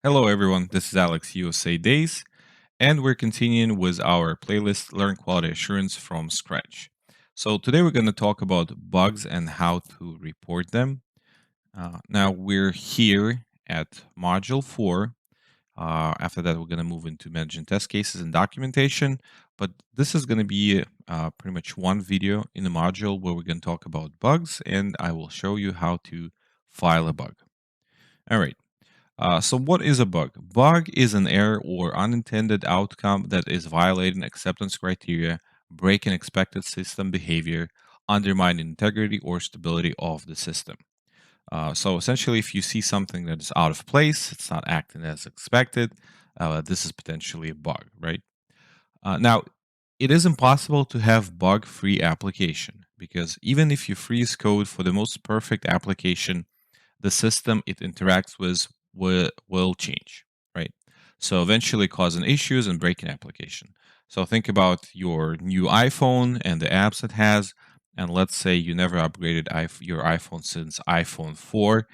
Hello, everyone. This is Alex USA Days, and we're continuing with our playlist Learn Quality Assurance from Scratch. So, today we're going to talk about bugs and how to report them. Now, we're here at Module 4. After that, we're going to move into managing test cases and documentation. But this is going to be pretty much one video in the module where we're going to talk about bugs, and I will show you how to file a bug. All right. So what is a bug? Bug is an error or unintended outcome that is violating acceptance criteria, breaking expected system behavior, undermining integrity or stability of the system. So essentially, if you see something that is out of place, it's not acting as expected, this is potentially a bug, right? Now, it is impossible to have bug-free application because even if you freeze code for the most perfect application, the system it interacts with will change, right? So eventually causing issues and breaking application. So think about your new iPhone and the apps it has. And let's say you never upgraded your iPhone since iPhone 4.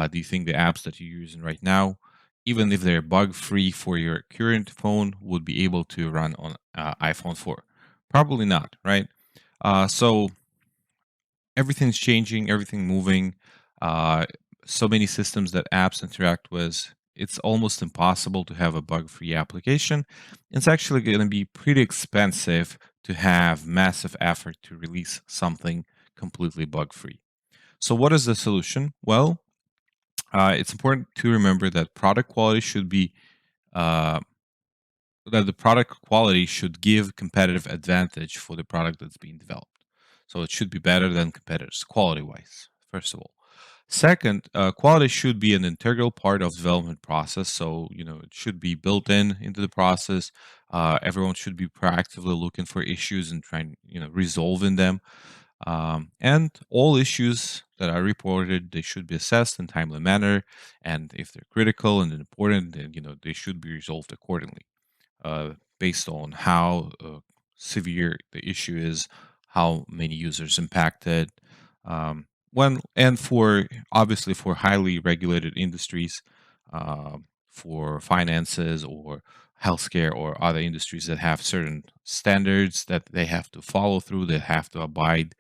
Do you think the apps that you're using right now, even if they're bug free for your current phone, would be able to run on iPhone 4? Probably not, right? So everything's changing, everything moving. Uh, so many systems that apps interact with. It's almost impossible to have a bug-free application. It's actually going to be pretty expensive to have massive effort to release something completely bug-free. So, what is the solution? Well, it's important to remember that product quality should be uh, that the product quality should give competitive advantage for the product that's being developed. So it should be better than competitors, quality wise, first of all. Second, quality should be an integral part of development process. So it should be built into the process. Everyone should be proactively looking for issues and trying resolving them. And all issues that are reported, they should be assessed in timely manner. And if they're critical and important, then they should be resolved accordingly, based on how severe the issue is, how many users impacted. When and for obviously for highly regulated industries, for finances or healthcare or other industries that have certain standards that they have to follow through, they have to abide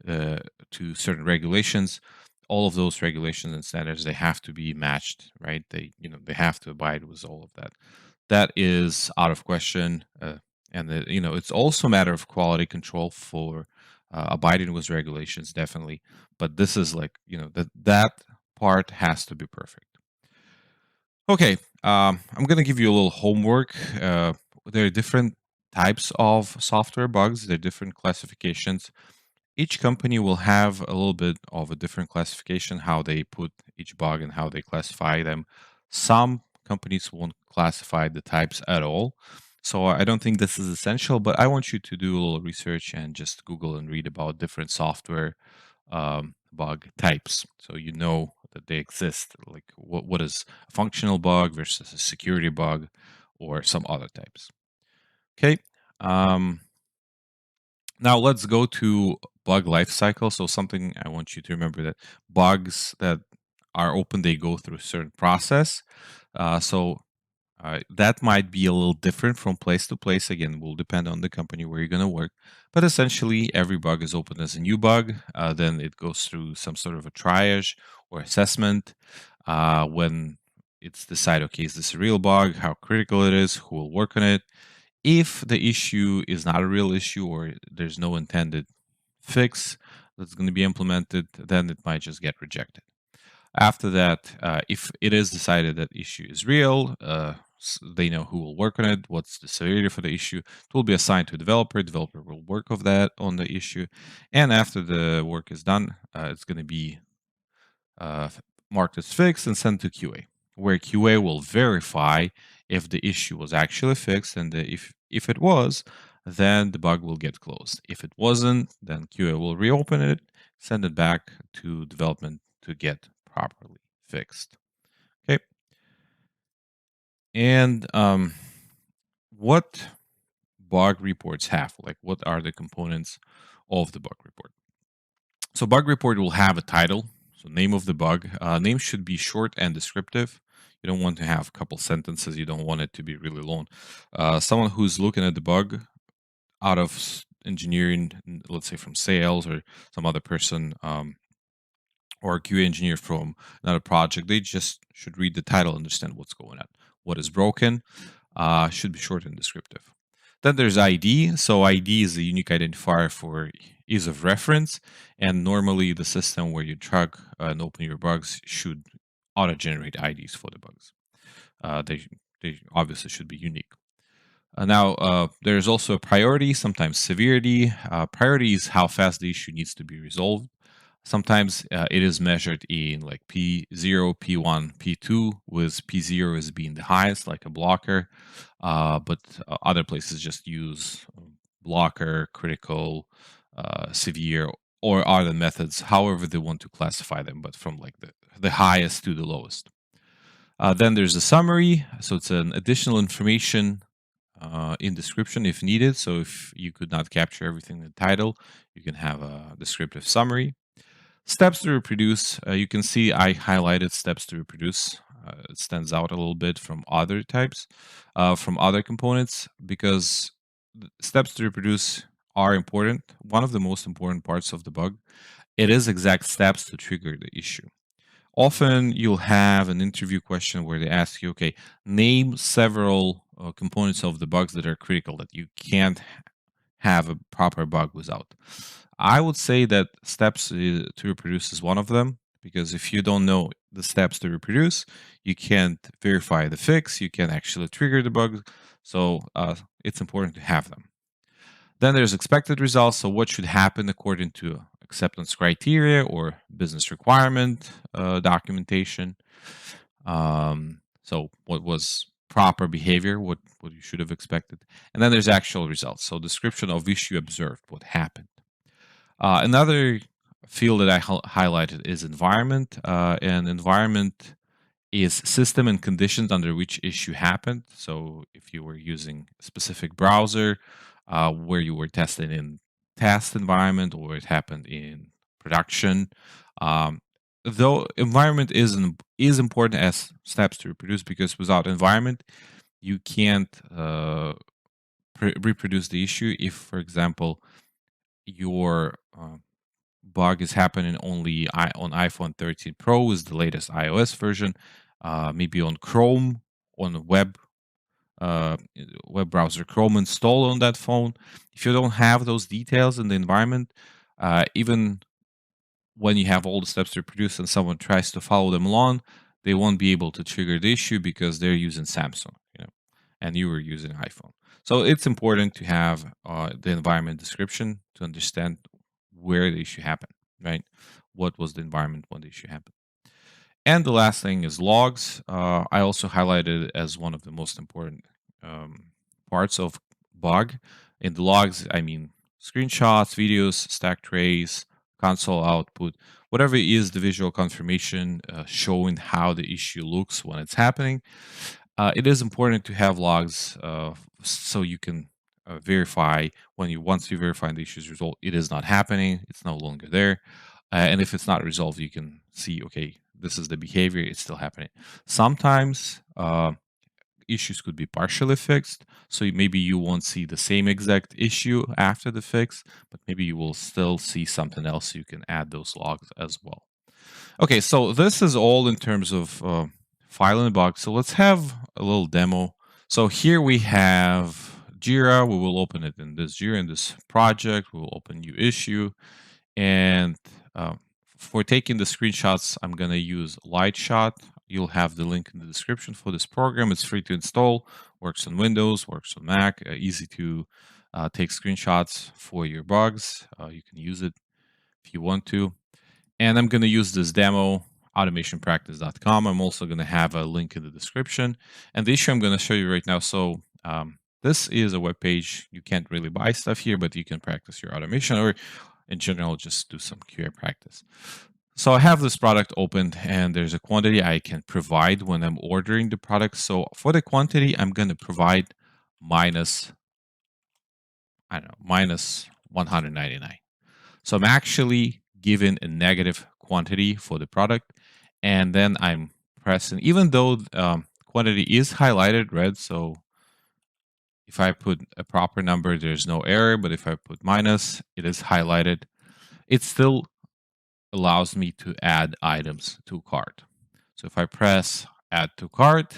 uh, to certain regulations. All of those regulations and standards, they have to be matched, right? They have to abide with all of that. That is out of question. And it's also a matter of quality control for abiding with regulations, definitely. But this is like, that part has to be perfect. Okay, I'm gonna give you a little homework. There are different types of software bugs. There are different classifications. Each company will have a little bit of a different classification, how they put each bug and how they classify them. Some companies won't classify the types at all. So I don't think this is essential, but I want you to do a little research and just Google and read about different software bug types. So you know that they exist. Like what is a functional bug versus a security bug or some other types. Okay. Um, Now let's go to bug life cycle. So something I want you to remember that bugs that are open, they go through a certain process. So that might be a little different from place to place. Again, will depend on the company where you're going to work. But essentially, every bug is opened as a new bug. Then it goes through some sort of a triage or assessment. When it's decided, okay, is this a real bug? How critical it is? Who will work on it? If the issue is not a real issue or there's no intended fix that's going to be implemented, then it might just get rejected. After that, if it is decided that issue is real, they know who will work on it, what's the severity for the issue. It will be assigned to a developer. Developer will work of that on the issue, and after the work is done, it's going to be uh, marked as fixed and sent to QA, where QA will verify if the issue was actually fixed, and if it was, then the bug will get closed. If it wasn't, then QA will reopen it, send it back to development to get properly fixed. Okay, and what bug reports have? Like, what are the components of the bug report? So bug report will have a title, so name of the bug. Name should be short and descriptive. You don't want to have a couple sentences. You don't want it to be really long. Someone who's looking at the bug out of engineering, let's say from sales or some other person, or a QA engineer from another project, they just should read the title, understand what's going on. What is broken should be short and descriptive. Then there's ID. So ID is a unique identifier for ease of reference, and normally the system where you track and open your bugs should auto-generate IDs for the bugs. They obviously should be unique. Now, there's also a priority, sometimes severity. Priority is how fast the issue needs to be resolved. Sometimes it is measured in like P0, P1, P2, with P0 as being the highest, like a blocker. But other places just use blocker, critical, severe, or other methods, however they want to classify them, but from like the highest to the lowest. Then there's a summary. So it's an additional information in description if needed. So if you could not capture everything in the title, you can have a descriptive summary. Steps to reproduce. You can see I highlighted steps to reproduce. It stands out a little bit from other types, from other components, because steps to reproduce are important. One of the most important parts of the bug. It is exact steps to trigger the issue. Often you'll have an interview question where they ask you, okay, name several components of the bugs that are critical that you can't have a proper bug without. I would say that steps to reproduce is one of them, because if you don't know the steps to reproduce, you can't verify the fix, you can actually trigger the bug. So it's important to have them. Then there's expected results. So what should happen according to acceptance criteria or business requirement documentation. So what was proper behavior, what you should have expected. And then there's actual results. So description of issue observed, what happened. Another field that I highlighted is environment. And environment is system and conditions under which issue happened. So if you were using a specific browser, where you were testing in test environment, or it happened in production. Um, though environment is important as steps to reproduce, because without environment, you can't reproduce the issue. If, for example, your bug is happening only on iPhone 13 Pro is the latest iOS version, maybe on Chrome, on a uh, web browser Chrome installed on that phone. If you don't have those details in the environment, even when you have all the steps to reproduce and someone tries to follow them along, they won't be able to trigger the issue because they're using Samsung, and you were using iPhone. So it's important to have the environment description to understand where the issue happened, right? What was the environment when the issue happened? And the last thing is logs. I also highlighted as one of the most important parts of bug. In the logs, I mean screenshots, videos, stack trace, console output, whatever is the visual confirmation showing how the issue looks when it's happening. It is important to have logs so you can verify once you verify the issue's result, it is not happening, it's no longer there. And if it's not resolved, you can see, okay, this is the behavior, it's still happening. Sometimes issues could be partially fixed, so maybe you won't see the same exact issue after the fix, but maybe you will still see something else. You can add those logs as well. Okay, so this is all in terms of file in the box. So let's have a little demo. So here we have Jira. We will open it in this Jira, in this project. We will open new issue. And for taking the screenshots, I'm going to use Lightshot. You'll have the link in the description for this program. It's free to install, works on Windows, works on Mac, easy to take screenshots for your bugs. You can use it if you want to. And I'm going to use this demo, automationpractice.com. I'm also going to have a link in the description. And the issue I'm going to show you right now. So this is a web page. You can't really buy stuff here, but you can practice your automation, or in general, just do some QA practice. So I have this product opened, and there's a quantity I can provide when I'm ordering the product. So for the quantity, I'm going to provide minus, I don't know, minus 199. So I'm actually given a negative quantity for the product, and then I'm pressing, even though quantity is highlighted red, so if I put a proper number, there's no error, but if I put minus, it is highlighted. It still allows me to add items to cart. So if I press add to cart,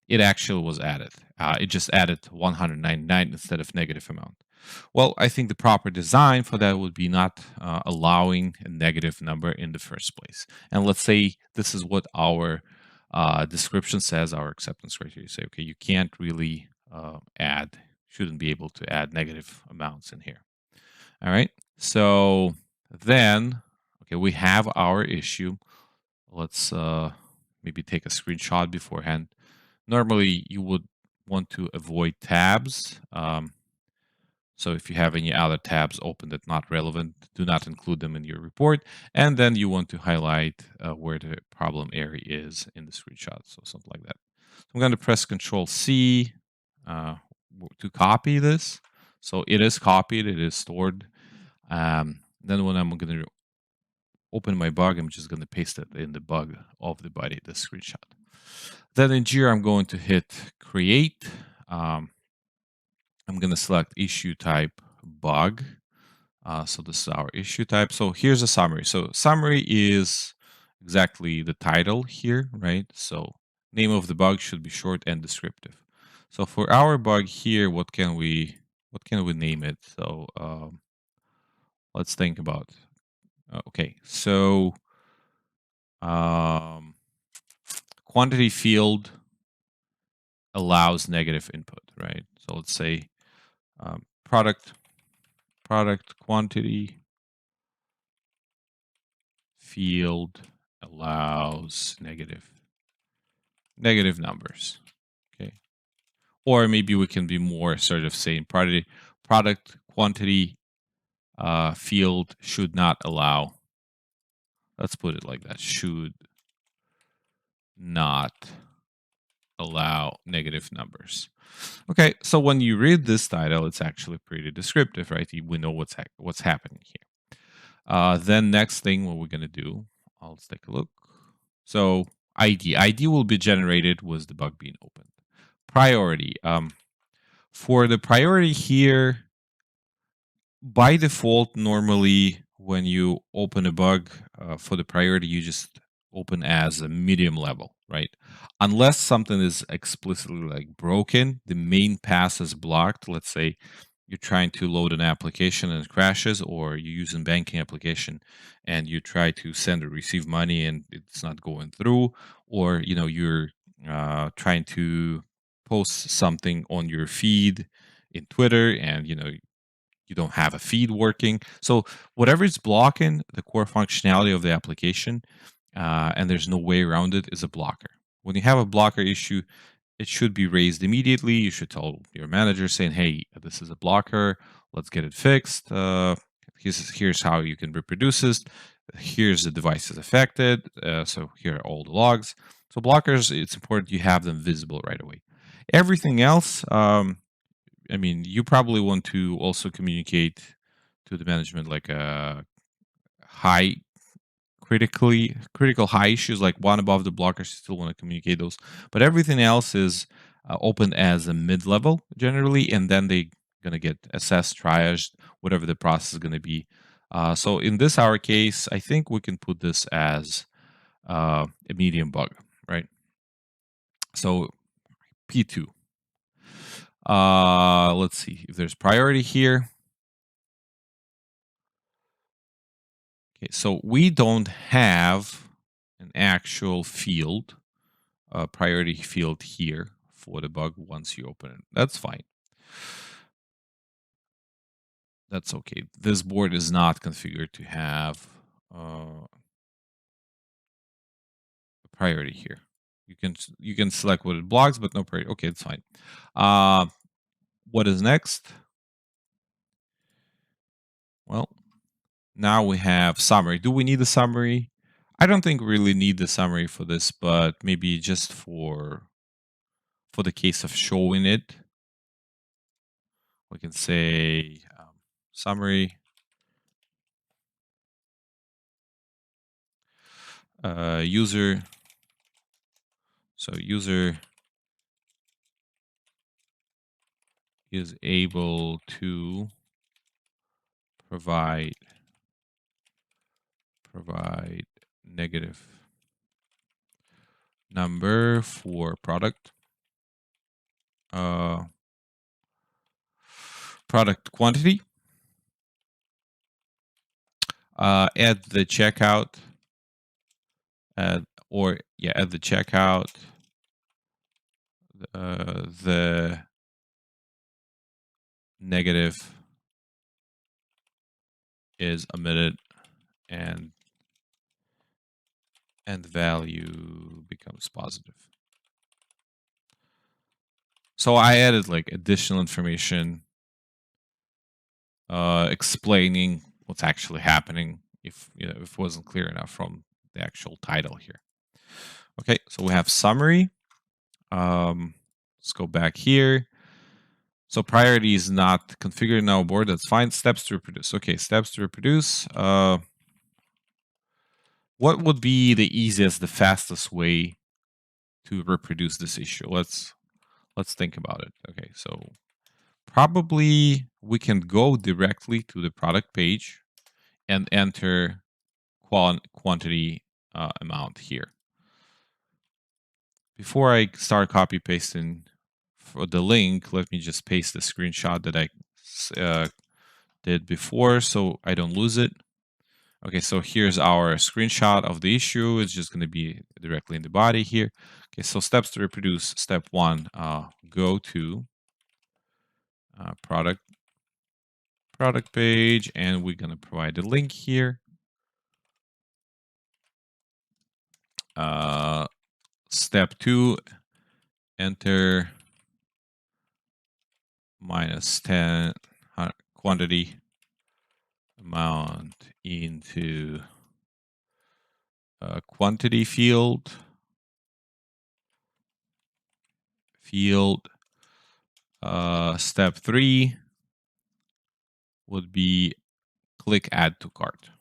it actually was added. It just added 199 instead of negative amount. Well, I think the proper design for that would be not allowing a negative number in the first place. And let's say this is what our description says, our acceptance criteria. Say, okay, you can't really shouldn't be able to add negative amounts in here. All right. So then, okay, we have our issue. Let's maybe take a screenshot beforehand. Normally, you would want to avoid tabs. So if you have any other tabs open that not relevant, do not include them in your report. And then you want to highlight where the problem area is in the screenshot. So something like that. So I'm going to press Control C to copy this. So it is copied, it is stored. Then when I'm going to open my bug, I'm just going to paste it in the bug of the body, the screenshot. Then in Jira, I'm going to hit create. I'm going to select issue type bug. So this is our issue type. So here's a summary. So summary is exactly the title here, right? So name of the bug should be short and descriptive. So for our bug here, what can we name it? So let's think about. Okay, so um, quantity field allows negative input, right? So let's say product quantity field allows negative numbers. Okay. Or maybe we can be more sort of saying product quantity field should not allow. Let's put it like that. Should not allow negative numbers. Okay, so when you read this title, it's actually pretty descriptive, right? We know what's happening here. Then next thing, what we're gonna do, let's take a look. So ID will be generated with the bug being opened. Priority. For the priority here, by default, normally when you open a bug for the priority, you just open as a medium level, right? Unless something is explicitly like broken, the main pass is blocked. Let's say you're trying to load an application and it crashes, or you use a banking application and you try to send or receive money and it's not going through, or you're trying to post something on your feed in Twitter and you don't have a feed working. So whatever is blocking the core functionality of the application, and there's no way around it, is a blocker. When you have a blocker issue, it should be raised immediately. You should tell your manager saying, "Hey, this is a blocker. Let's get it fixed. Here's how you can reproduce this. Here's the devices affected. So here are all the logs." So blockers, it's important you have them visible right away. Everything else, I mean, you probably want to also communicate to the management like a high critical high issues like one above the blockers. You still want to communicate those, but everything else is open as a mid level generally, and then they gonna get assessed, triaged, whatever the process is gonna be. So in this our case, I think we can put this as a medium bug, right? So P2. Let's see if there's priority here. Okay, so we don't have an actual field, a priority field here for the bug once you open it. That's fine. That's okay. This board is not configured to have a priority here. You can select what it blocks, but no priority. Okay, it's fine. What is next? Well, now we have summary. Do we need a summary? I don't think we really need the summary for this, but maybe just for the case of showing it, we can say summary user So user is able to provide negative number for product product quantity. At the checkout, at the checkout, the negative is omitted, and the value becomes positive. So I added like additional information explaining what's actually happening if it wasn't clear enough from the actual title here. Okay, so we have summary. Let's go back here. So priority is not configured in our board. That's fine. Steps to reproduce. Okay, steps to reproduce. What would be the easiest, the fastest way to reproduce this issue? Let's think about it. Okay, so probably we can go directly to the product page and enter quantity amount here. Before I start copy pasting for the link, let me just paste the screenshot that I did before so I don't lose it. Okay, so here's our screenshot of the issue. It's just going to be directly in the body here. Okay, so steps to reproduce. Step 1, go to product page, and we're going to provide a link here. Step 2, enter -10 quantity amount into quantity field. Step 3 would be click add to cart.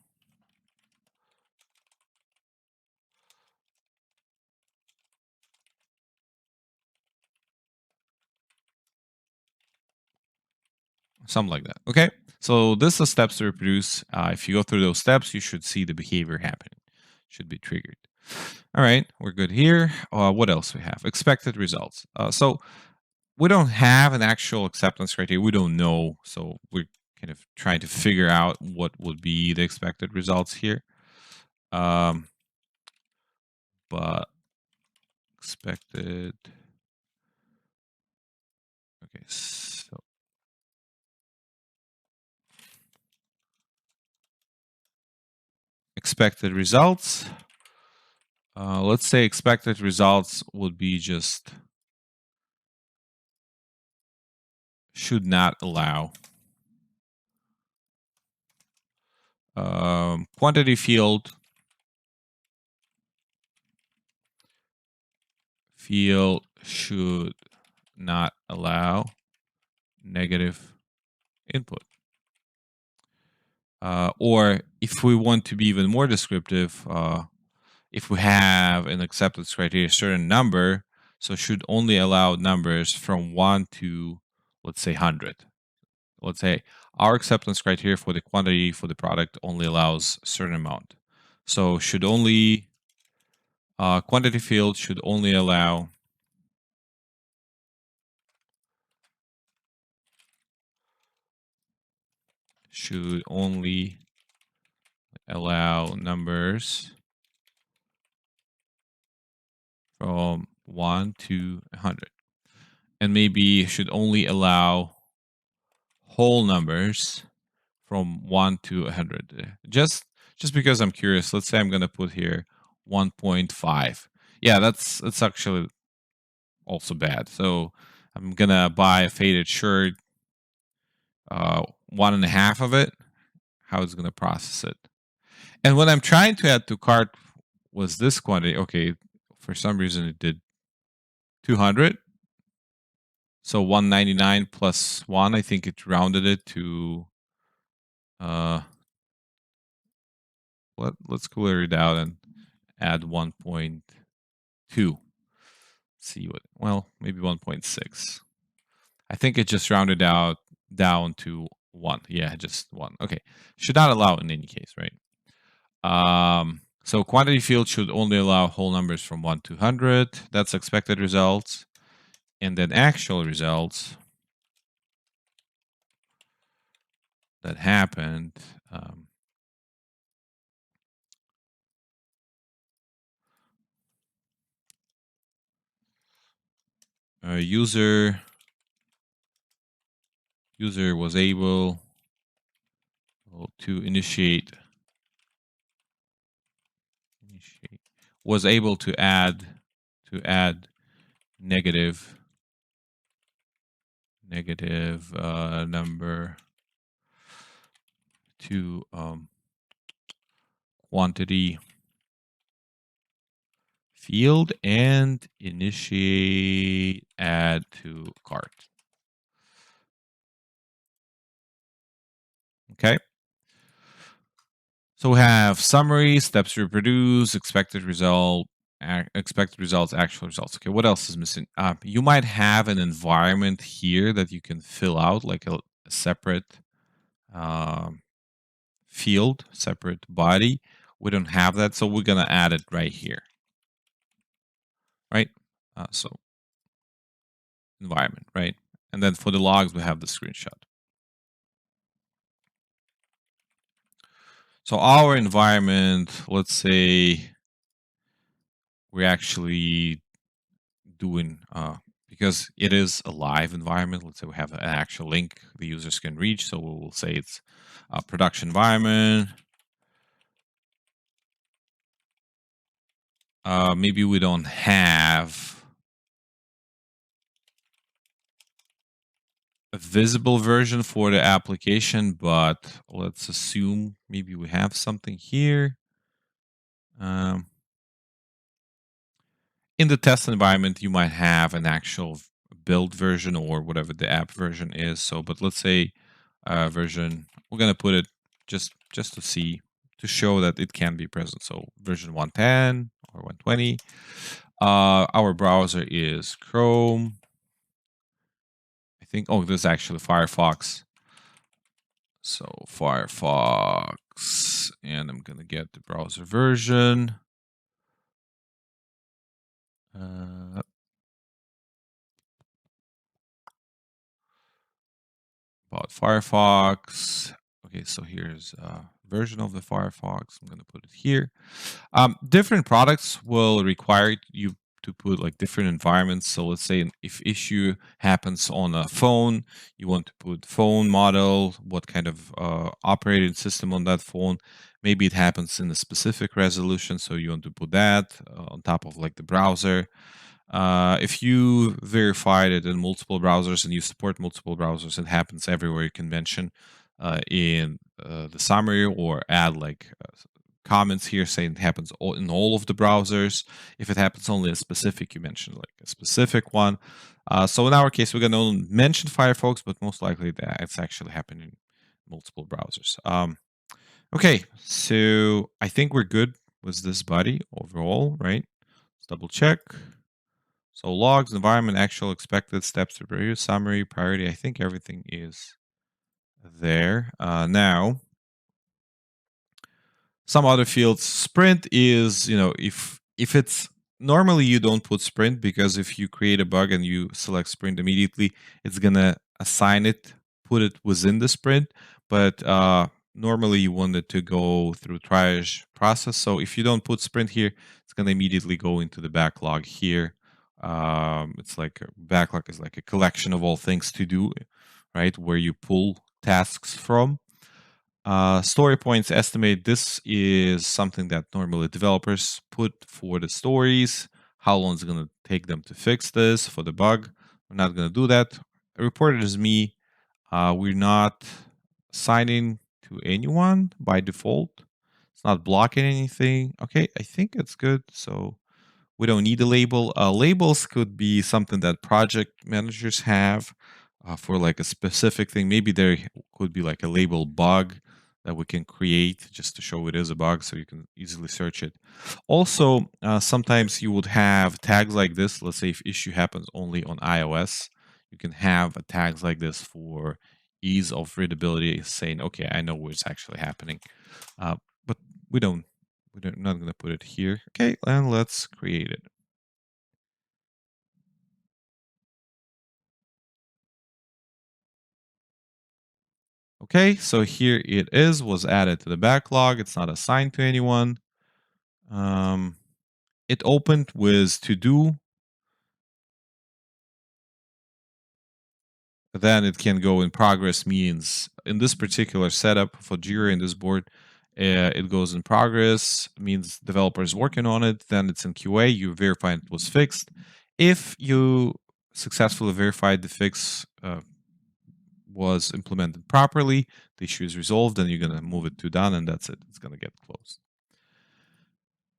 Something like that. Okay, so this is steps to reproduce. If you go through those steps, you should see the behavior happening. Should be triggered. All right, we're good here. What else we have? Expected results. So we don't have an actual acceptance criteria. We don't know. So we're kind of trying to figure out what would be the expected results here. But expected. Okay, so expected results. Let's say expected results would be just should not allow. Quantity field should not allow negative input. Or if we want to be even more descriptive, if we have an acceptance criteria certain number, so should only allow numbers from 1 to, let's say, 100. Let's say our acceptance criteria for the quantity for the product only allows a certain amount. So should only quantity field should only allow numbers from 1 to 100, and maybe should only allow whole numbers from 1 to 100. Just because I'm curious, let's say I'm going to put here 1.5. Yeah, that's actually also bad. So I'm going to buy a faded shirt, 1.5 of it. How it's going to process it. And when I'm trying to add to cart was this quantity. Okay, for some reason it did 200. So 199 plus 1, I think it rounded it to let's clear it out and add 1.2. see what, well, maybe 1.6. I think it just rounded out down to 1. Yeah, just 1. Okay. Should not allow in any case, right? So quantity field should only allow whole numbers from 1 to 100. That's expected results. And then actual results that happened. User was able to initiate was able to add negative number to quantity field and initiate add to cart. Okay. So we have summary, steps to reproduce, expected results, actual results. Okay, what else is missing? You might have an environment here that you can fill out, like a separate um, field, separate body. We don't have that, so we're gonna add it right here, right? So environment, right? And then for the logs, we have the screenshot. So our environment, let's say we're actually doing, because it is a live environment, let's say we have an actual link the users can reach. So we'll say it's a production environment. Maybe we don't have a visible version for the application, but let's assume maybe we have something here. In the test environment, you might have an actual build version or whatever the app version is. So, but let's say version, we're gonna put it just to see, to show that it can be present. So version 110 or 120. Our browser is Chrome. I think, oh, this is actually Firefox. So Firefox, and I'm gonna get the browser version. About Firefox. Okay, so here's a version of the Firefox. I'm going to put it here. Different products will require you to put like different environments. So let's say if issue happens on a phone, you want to put phone model, what kind of operating system on that phone. Maybe it happens in a specific resolution, so you want to put that on top of like the browser. If you verified it in multiple browsers and you support multiple browsers, it happens everywhere. You can mention in the summary or add like comments here saying it happens in all of the browsers. If it happens only a specific, you mention like a specific one. So in our case, we're going to mention Firefox, but most likely that it's actually happening in multiple browsers. Okay, so I think we're good with this body overall, right? Let's double check. So logs, environment, actual, expected, steps to review, summary, priority. I think everything is there. Now, some other fields. Sprint is, if it's normally you don't put sprint because if you create a bug and you select sprint immediately, it's gonna assign it, put it within the sprint. But normally you want it to go through triage process. So if you don't put sprint here, it's gonna immediately go into the backlog here. It's like a backlog is like a collection of all things to do, right? Where you pull tasks from. Story points estimate. This is something that normally developers put for the stories. How long is it going to take them to fix this for the bug? We're not going to do that. Reported as me. We're not signing to anyone by default. It's not blocking anything. Okay, I think it's good. So we don't need a label. Labels could be something that project managers have for like a specific thing. Maybe there could be like a label bug that we can create just to show it is a bug so you can easily search it. Also, sometimes you would have tags like this. Let's say if issue happens only on iOS, you can have tags like this for ease of readability, saying, okay, I know where it's actually happening. But we don't, we're not going to put it here. Okay, and let's create it. Okay, so here it is, was added to the backlog. It's not assigned to anyone. Um, it opened with to do. Then it can go in progress means in this particular setup for Jira in this board, it goes in progress, means developers working on it. Then it's in QA, you verify it was fixed. If you successfully verified the fix was implemented properly, the issue is resolved, then you're going to move it to done, and that's it. It's going to get closed.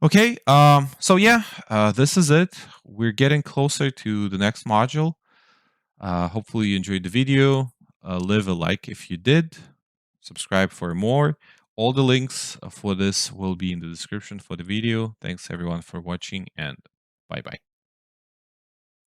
Okay, so yeah, this is it. We're getting closer to the next module. Hopefully you enjoyed the video. Leave a like if you did. Subscribe for more. All the links for this will be in the description for the video. Thanks everyone for watching, and bye bye.